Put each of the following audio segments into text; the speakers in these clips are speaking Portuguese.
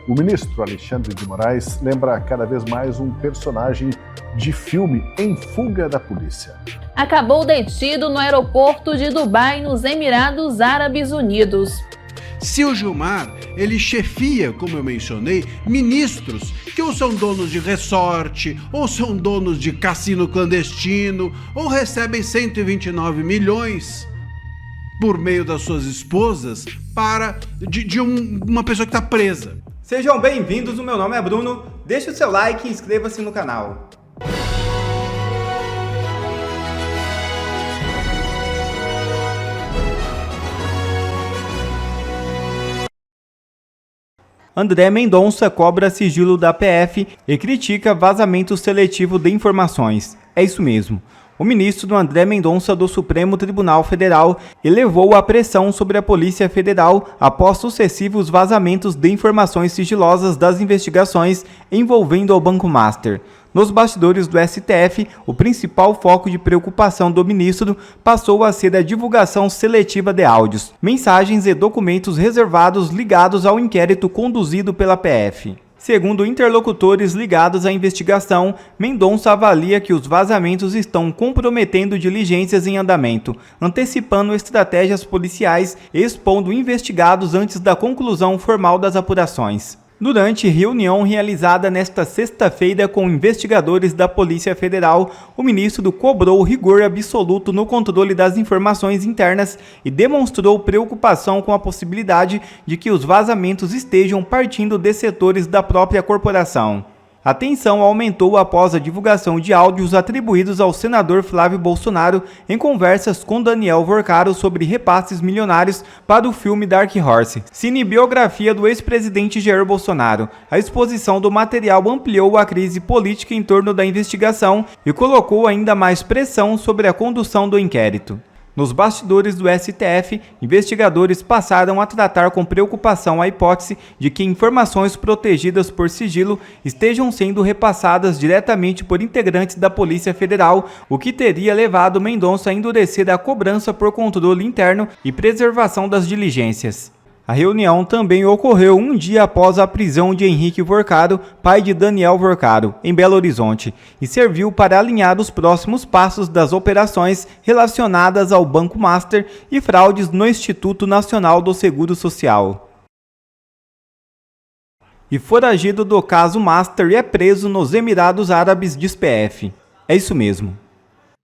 O ministro Alexandre de Moraes lembra cada vez mais um personagem de filme em fuga da polícia. Acabou detido no aeroporto de Dubai, nos Emirados Árabes Unidos. Seu Gilmar, ele chefia, como eu mencionei, ministros que ou são donos de resort, ou são donos de cassino clandestino, ou recebem 129 milhões por meio das suas esposas de uma pessoa que está presa. Sejam bem-vindos, o meu nome é Bruno, deixe o seu like e inscreva-se no canal. André Mendonça cobra sigilo da PF e critica vazamento seletivo de informações. É isso mesmo. O ministro André Mendonça do Supremo Tribunal Federal elevou a pressão sobre a Polícia Federal após sucessivos vazamentos de informações sigilosas das investigações envolvendo o Banco Master. Nos bastidores do STF, o principal foco de preocupação do ministro passou a ser a divulgação seletiva de áudios, mensagens e documentos reservados ligados ao inquérito conduzido pela PF. Segundo interlocutores ligados à investigação, Mendonça avalia que os vazamentos estão comprometendo diligências em andamento, antecipando estratégias policiais e expondo investigados antes da conclusão formal das apurações. Durante reunião realizada nesta sexta-feira com investigadores da Polícia Federal, o ministro cobrou rigor absoluto no controle das informações internas e demonstrou preocupação com a possibilidade de que os vazamentos estejam partindo de setores da própria corporação. A tensão aumentou após a divulgação de áudios atribuídos ao senador Flávio Bolsonaro em conversas com Daniel Vorcaro sobre repasses milionários para o filme Dark Horse, cinebiografia do ex-presidente Jair Bolsonaro. A exposição do material ampliou a crise política em torno da investigação e colocou ainda mais pressão sobre a condução do inquérito. Nos bastidores do STF, investigadores passaram a tratar com preocupação a hipótese de que informações protegidas por sigilo estejam sendo repassadas diretamente por integrantes da Polícia Federal, o que teria levado Mendonça a endurecer a cobrança por controle interno e preservação das diligências. A reunião também ocorreu um dia após a prisão de Henrique Vorcaro, pai de Daniel Vorcaro, em Belo Horizonte, e serviu para alinhar os próximos passos das operações relacionadas ao Banco Master e fraudes no Instituto Nacional do Seguro Social. E foragido do caso Master é preso nos Emirados Árabes, diz PF. É isso mesmo.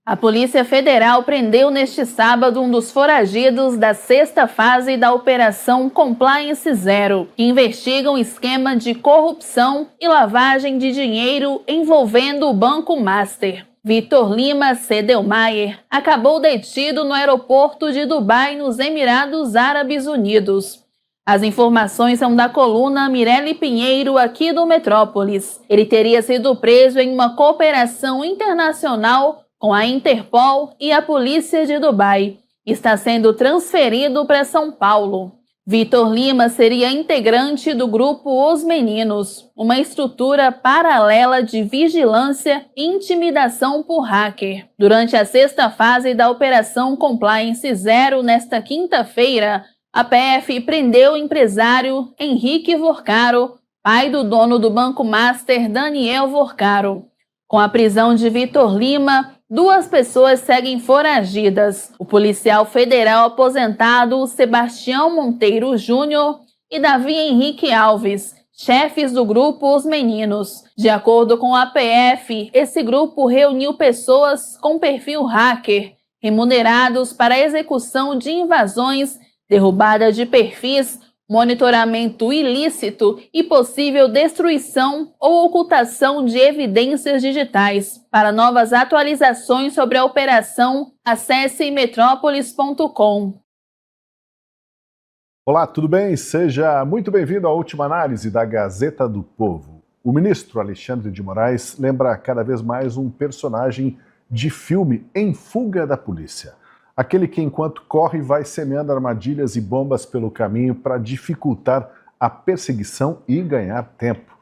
A Polícia Federal prendeu neste sábado um dos foragidos da sexta fase da Operação Compliance Zero, que investiga um esquema de corrupção e lavagem de dinheiro envolvendo o Banco Master. Vitor Lima Sedelmaier acabou detido no aeroporto de Dubai, nos Emirados Árabes Unidos. As informações são da coluna Mirelle Pinheiro, aqui do Metrópolis. Ele teria sido preso em uma cooperação internacional com a Interpol e a Polícia de Dubai. Está sendo transferido para São Paulo. Vitor Lima seria integrante do grupo Os Meninos, uma estrutura paralela de vigilância e intimidação por hacker. Durante a sexta fase da Operação Compliance Zero, nesta quinta-feira, a PF prendeu o empresário Henrique Vorcaro, pai do dono do Banco Master, Daniel Vorcaro. Com a prisão de Vitor Lima, 2 pessoas seguem foragidas: o policial federal aposentado Sebastião Monteiro Júnior e Davi Henrique Alves, chefes do grupo Os Meninos. De acordo com a PF, esse grupo reuniu pessoas com perfil hacker, remunerados para a execução de invasões, derrubada de perfis, monitoramento ilícito e possível destruição ou ocultação de evidências digitais. Para novas atualizações sobre a operação, acesse metrópolis.com. Olá, tudo bem? Seja muito bem-vindo à última análise da Gazeta do Povo. O ministro Alexandre de Moraes lembra cada vez mais um personagem de filme em fuga da polícia. Aquele que, enquanto corre, vai semeando armadilhas e bombas pelo caminho para dificultar a perseguição e ganhar tempo.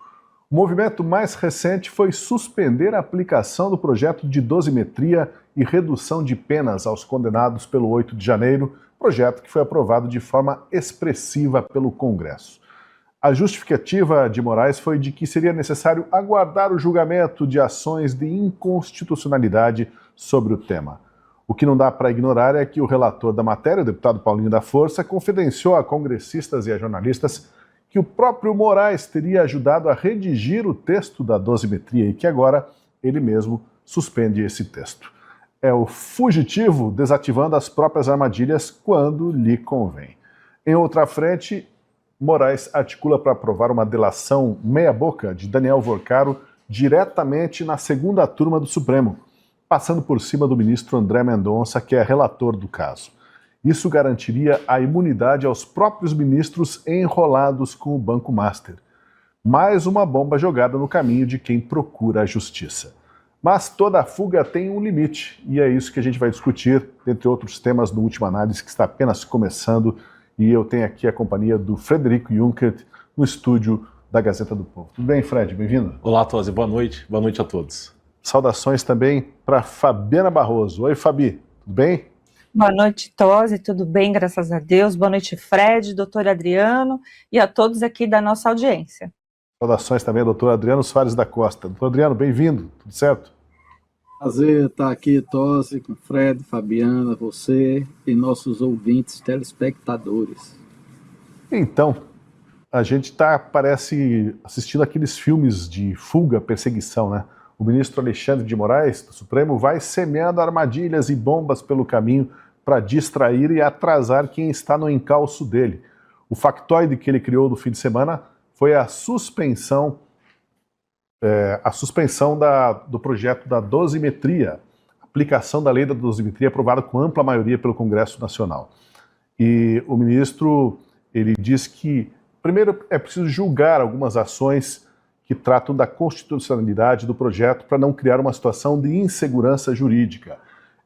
O movimento mais recente foi suspender a aplicação do projeto de dosimetria e redução de penas aos condenados pelo 8 de janeiro, projeto que foi aprovado de forma expressiva pelo Congresso. A justificativa de Moraes foi de que seria necessário aguardar o julgamento de ações de inconstitucionalidade sobre o tema. O que não dá para ignorar é que o relator da matéria, o deputado Paulinho da Força, confidenciou a congressistas e a jornalistas que o próprio Moraes teria ajudado a redigir o texto da dosimetria e que agora ele mesmo suspende esse texto. É o fugitivo desativando as próprias armadilhas quando lhe convém. Em outra frente, Moraes articula para aprovar uma delação meia-boca de Daniel Vorcaro diretamente na segunda turma do Supremo, passando por cima do ministro André Mendonça, que é relator do caso. Isso garantiria a imunidade aos próprios ministros enrolados com o Banco Master. Mais uma bomba jogada no caminho de quem procura a justiça. Mas toda fuga tem um limite, e é isso que a gente vai discutir, entre outros temas, no Última Análise, que está apenas começando. E eu tenho aqui a companhia do Frederico Junkert, no estúdio da Gazeta do Povo. Tudo bem, Fred? Bem-vindo. Olá, Tosi. Boa noite a todos. Saudações também para Fabiana Barroso. Oi, Fabi. Tudo bem? Boa noite, Tosi. Tudo bem, graças a Deus. Boa noite, Fred, doutor Adriano e a todos aqui da nossa audiência. Saudações também ao doutor Adriano Soares da Costa. Doutor Adriano, bem-vindo. Tudo certo? Prazer estar aqui, Tosi, com Fred, Fabiana, você e nossos ouvintes, telespectadores. Então, a gente parece, assistindo aqueles filmes de fuga, perseguição, né? O ministro Alexandre de Moraes, do Supremo, vai semeando armadilhas e bombas pelo caminho para distrair e atrasar quem está no encalço dele. O factoide que ele criou no fim de semana foi a suspensão do projeto da dosimetria, aplicação da lei da dosimetria aprovada com ampla maioria pelo Congresso Nacional. E o ministro, ele diz que, primeiro, é preciso julgar algumas ações que tratam da constitucionalidade do projeto para não criar uma situação de insegurança jurídica.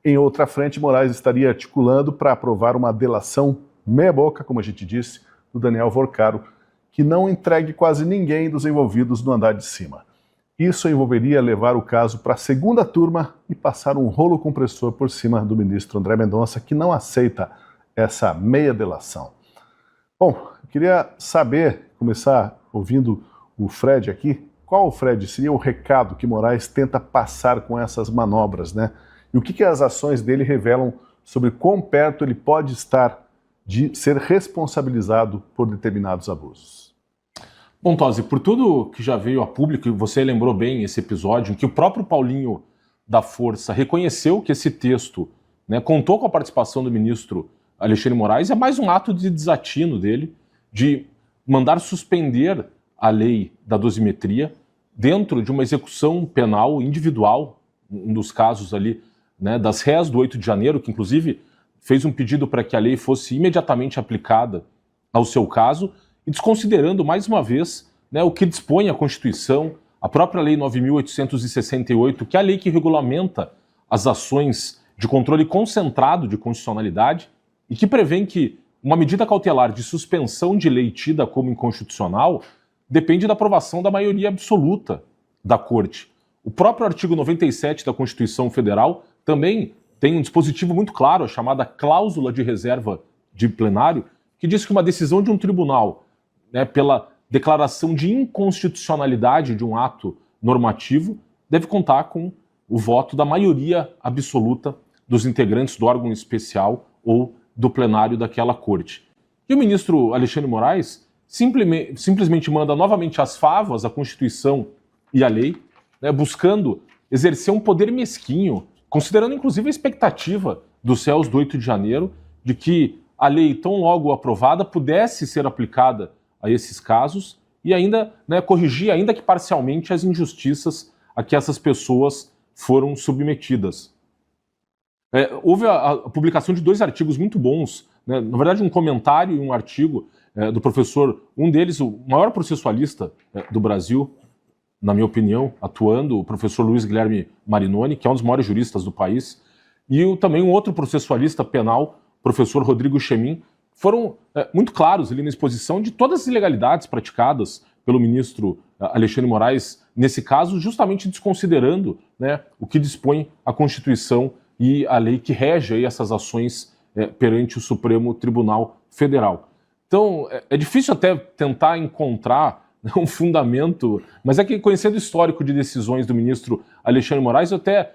Em outra frente, Moraes estaria articulando para aprovar uma delação meia-boca, como a gente disse, do Daniel Vorcaro, que não entregue quase ninguém dos envolvidos no andar de cima. Isso envolveria levar o caso para a segunda turma e passar um rolo compressor por cima do ministro André Mendonça, que não aceita essa meia delação. Bom, eu queria saber, começar ouvindo o Fred aqui, qual, Fred, seria o recado que Moraes tenta passar com essas manobras, né? E o que as ações dele revelam sobre quão perto ele pode estar de ser responsabilizado por determinados abusos? Bom, Tosi, por tudo que já veio a público, e você lembrou bem esse episódio, em que o próprio Paulinho da Força reconheceu que esse texto, né, contou com a participação do ministro Alexandre de Moraes, é mais um ato de desatino dele, de mandar suspender a lei da dosimetria dentro de uma execução penal individual, um dos casos ali, né, das réis do 8 de janeiro, que inclusive fez um pedido para que a lei fosse imediatamente aplicada ao seu caso, e desconsiderando mais uma vez, né, o que dispõe a Constituição, a própria Lei 9.868, que é a lei que regulamenta as ações de controle concentrado de constitucionalidade e que prevê que uma medida cautelar de suspensão de lei tida como inconstitucional depende da aprovação da maioria absoluta da Corte. O próprio artigo 97 da Constituição Federal também tem um dispositivo muito claro, a chamada cláusula de reserva de plenário, que diz que uma decisão de um tribunal, né, pela declaração de inconstitucionalidade de um ato normativo, deve contar com o voto da maioria absoluta dos integrantes do órgão especial ou do plenário daquela corte. E o ministro Alexandre de Moraes simplesmente manda novamente as favas à Constituição e à lei, né, buscando exercer um poder mesquinho, considerando inclusive a expectativa dos céus do 8 de janeiro de que a lei, tão logo aprovada, pudesse ser aplicada a esses casos e ainda, né, corrigir, ainda que parcialmente, as injustiças a que essas pessoas foram submetidas. Houve a publicação de 2 artigos muito bons, né, na verdade um comentário e um artigo do professor, um deles, o maior processualista do Brasil, na minha opinião, atuando, o professor Luiz Guilherme Marinoni, que é um dos maiores juristas do país, e também um outro processualista penal, o professor Rodrigo Chemin, foram muito claros ali na exposição de todas as ilegalidades praticadas pelo ministro Alexandre de Moraes, nesse caso, justamente desconsiderando, né, o que dispõe a Constituição e a lei que rege aí essas ações perante o Supremo Tribunal Federal. Então, é difícil até tentar encontrar um fundamento, mas é que conhecendo o histórico de decisões do ministro Alexandre de Moraes, eu até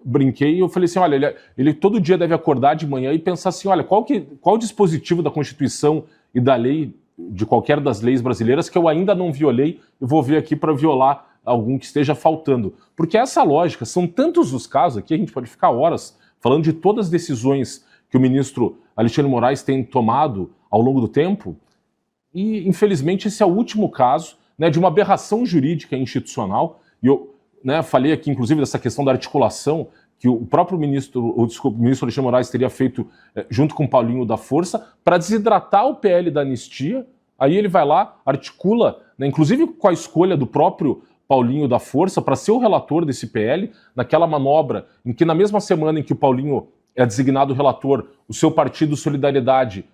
brinquei e eu falei assim, olha, ele todo dia deve acordar de manhã e pensar assim, olha, qual o dispositivo da Constituição e da lei, de qualquer das leis brasileiras, que eu ainda não violei, eu vou ver aqui para violar algum que esteja faltando. Porque essa lógica, são tantos os casos aqui, a gente pode ficar horas falando de todas as decisões que o ministro Alexandre de Moraes tem tomado ao longo do tempo, e infelizmente esse é o último caso, né, de uma aberração jurídica e institucional, e eu falei aqui inclusive dessa questão da articulação que o próprio ministro Alexandre de Moraes teria feito junto com o Paulinho da Força para desidratar o PL da anistia. Aí ele vai lá, articula, né, inclusive com a escolha do próprio Paulinho da Força para ser o relator desse PL, naquela manobra em que na mesma semana em que o Paulinho é designado relator, o seu partido Solidariedade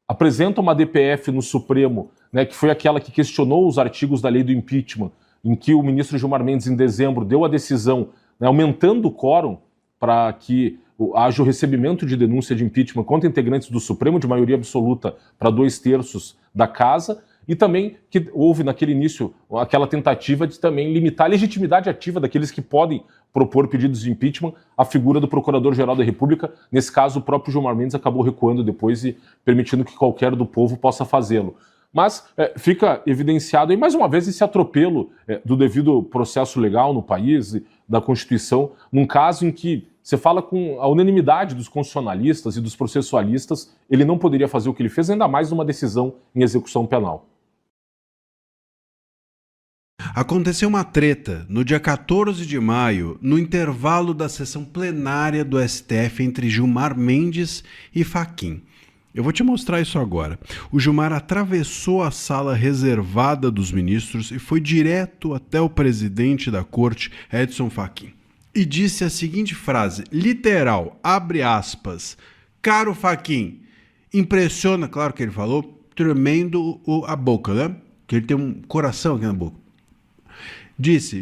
apresenta uma DPF no Supremo, né, que foi aquela que questionou os artigos da lei do impeachment, em que o ministro Gilmar Mendes, em dezembro, deu a decisão, né, aumentando o quórum para que haja o recebimento de denúncia de impeachment contra integrantes do Supremo, de maioria absoluta para 2/3 da casa, e também que houve naquele início aquela tentativa de também limitar a legitimidade ativa daqueles que podem propor pedidos de impeachment à figura do Procurador-Geral da República. Nesse caso, o próprio Gilmar Mendes acabou recuando depois e permitindo que qualquer do povo possa fazê-lo. Mas fica evidenciado aí, mais uma vez, esse atropelo do devido processo legal no país, da Constituição, num caso em que você fala com a unanimidade dos constitucionalistas e dos processualistas, ele não poderia fazer o que ele fez, ainda mais numa decisão em execução penal. Aconteceu uma treta no dia 14 de maio, no intervalo da sessão plenária do STF entre Gilmar Mendes e Fachin. Eu vou te mostrar isso agora. O Gilmar atravessou a sala reservada dos ministros e foi direto até o presidente da corte, Edson Fachin, e disse a seguinte frase, literal, abre aspas, caro Fachin, impressiona, claro que ele falou, tremendo a boca, né? Que ele tem um coração aqui na boca. Disse,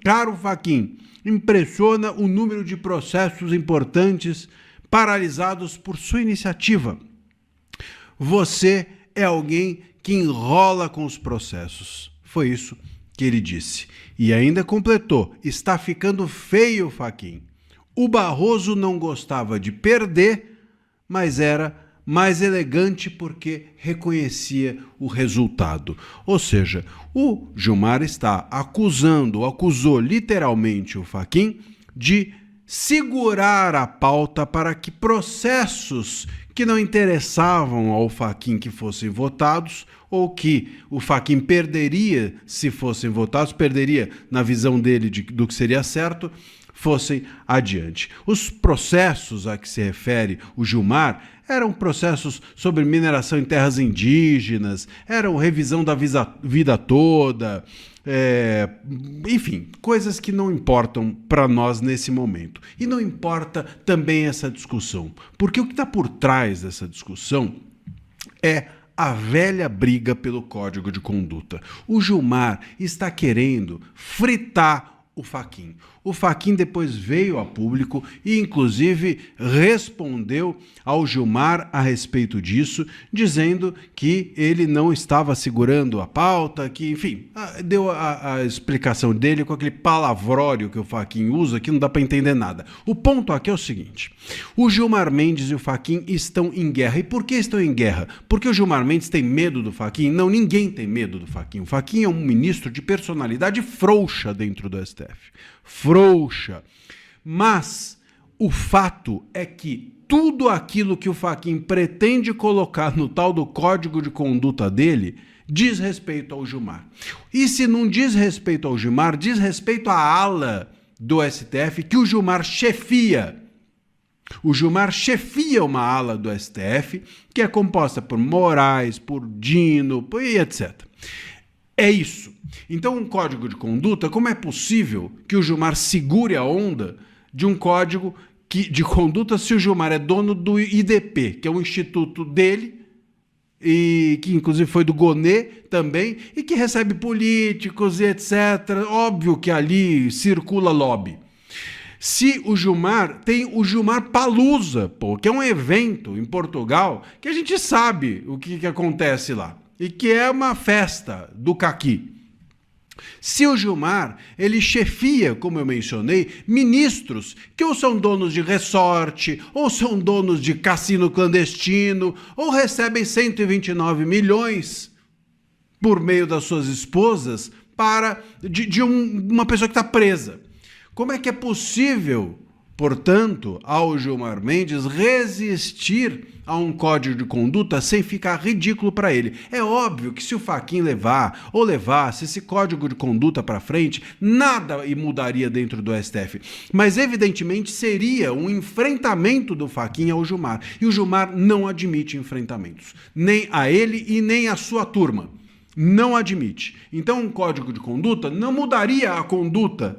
caro Fachin, impressiona o número de processos importantes paralisados por sua iniciativa. Você é alguém que enrola com os processos. Foi isso que ele disse. E ainda completou, está ficando feio, Fachin. O Barroso não gostava de perder, mas era mais elegante porque reconhecia o resultado. Ou seja, o Gilmar acusou literalmente o Fachin de segurar a pauta para que processos que não interessavam ao Fachin que fossem votados, ou que o Fachin perderia se fossem votados, perderia na visão dele do que seria certo, fossem adiante. Os processos a que se refere o Gilmar eram processos sobre mineração em terras indígenas, eram revisão da vida toda, enfim, coisas que não importam para nós nesse momento. E não importa também essa discussão, porque o que está por trás dessa discussão é a velha briga pelo Código de Conduta. O Gilmar está querendo fritar o Fachin. O Fachin depois veio a público e, inclusive, respondeu ao Gilmar a respeito disso, dizendo que ele não estava segurando a pauta, que, enfim, deu a explicação dele com aquele palavrório que o Fachin usa, que não dá para entender nada. O ponto aqui é o seguinte, o Gilmar Mendes e o Fachin estão em guerra. E por que estão em guerra? Porque o Gilmar Mendes tem medo do Fachin? Não, ninguém tem medo do Fachin. O Fachin é um ministro de personalidade frouxa dentro do STF. Frouxa. Mas o fato é que tudo aquilo que o Fachin pretende colocar no tal do código de conduta dele diz respeito ao Gilmar. E se não diz respeito ao Gilmar, diz respeito à ala do STF que o Gilmar chefia. O Gilmar chefia uma ala do STF que é composta por Moraes, por Dino e etc. É isso. Então, um código de conduta, como é possível que o Gilmar segure a onda de um código de conduta se o Gilmar é dono do IDP, que é um instituto dele, e que inclusive foi do Gonê também, e que recebe políticos e etc. Óbvio que ali circula lobby. Se o Gilmar tem o Gilmar Palooza, pô, que é um evento em Portugal que a gente sabe o que acontece lá e que é uma festa do caqui. Se o Gilmar, ele chefia, como eu mencionei, ministros que ou são donos de resort, ou são donos de cassino clandestino, ou recebem 129 milhões por meio das suas esposas de uma pessoa que está presa. Como é que é possível, portanto, ao Gilmar Mendes resistir a um código de conduta sem ficar ridículo para ele? É óbvio que se o Fachin levasse esse código de conduta para frente, nada mudaria dentro do STF. Mas, evidentemente, seria um enfrentamento do Fachin ao Gilmar. E o Gilmar não admite enfrentamentos, nem a ele e nem a sua turma. Não admite. Então, um código de conduta não mudaria a conduta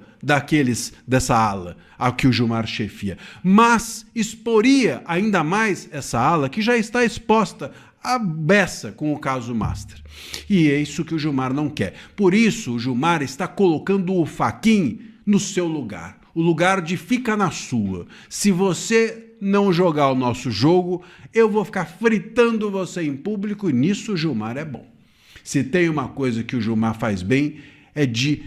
dessa ala a que o Gilmar chefia, mas exporia ainda mais essa ala que já está exposta à beça com o caso Master. E é isso que o Gilmar não quer. Por isso, o Gilmar está colocando o Fachin no seu lugar. O lugar de fica na sua. Se você não jogar o nosso jogo, eu vou ficar fritando você em público, e nisso o Gilmar é bom. Se tem uma coisa que o Gilmar faz bem, é de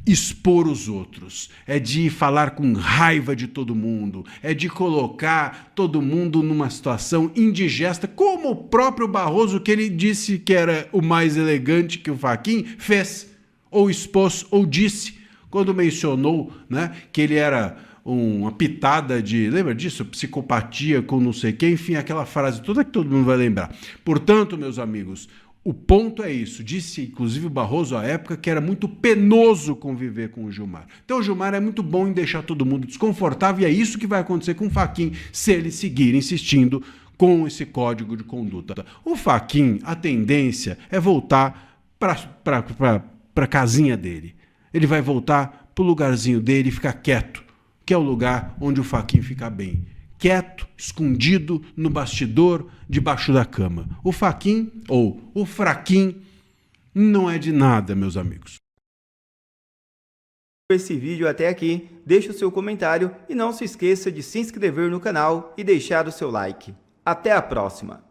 expor os outros, é de falar com raiva de todo mundo, é de colocar todo mundo numa situação indigesta, como o próprio Barroso, que ele disse que era o mais elegante que o Fachin, fez, ou expôs, ou disse, quando mencionou, né, que ele era uma pitada de, lembra disso? Psicopatia com não sei quem, enfim, aquela frase toda que todo mundo vai lembrar. Portanto, meus amigos, o ponto é isso. Disse, inclusive, o Barroso, à época, que era muito penoso conviver com o Gilmar. Então, o Gilmar é muito bom em deixar todo mundo desconfortável, e é isso que vai acontecer com o Fachin se ele seguir insistindo com esse código de conduta. O Fachin, a tendência é voltar para a casinha dele. Ele vai voltar para o lugarzinho dele e ficar quieto, que é o lugar onde o Fachin fica bem. Quieto, escondido no bastidor, debaixo da cama. O Fachin, ou o fraquinho, não é de nada, meus amigos. Esse vídeo até aqui, deixe o seu comentário e não se esqueça de se inscrever no canal e deixar o seu like. Até a próxima!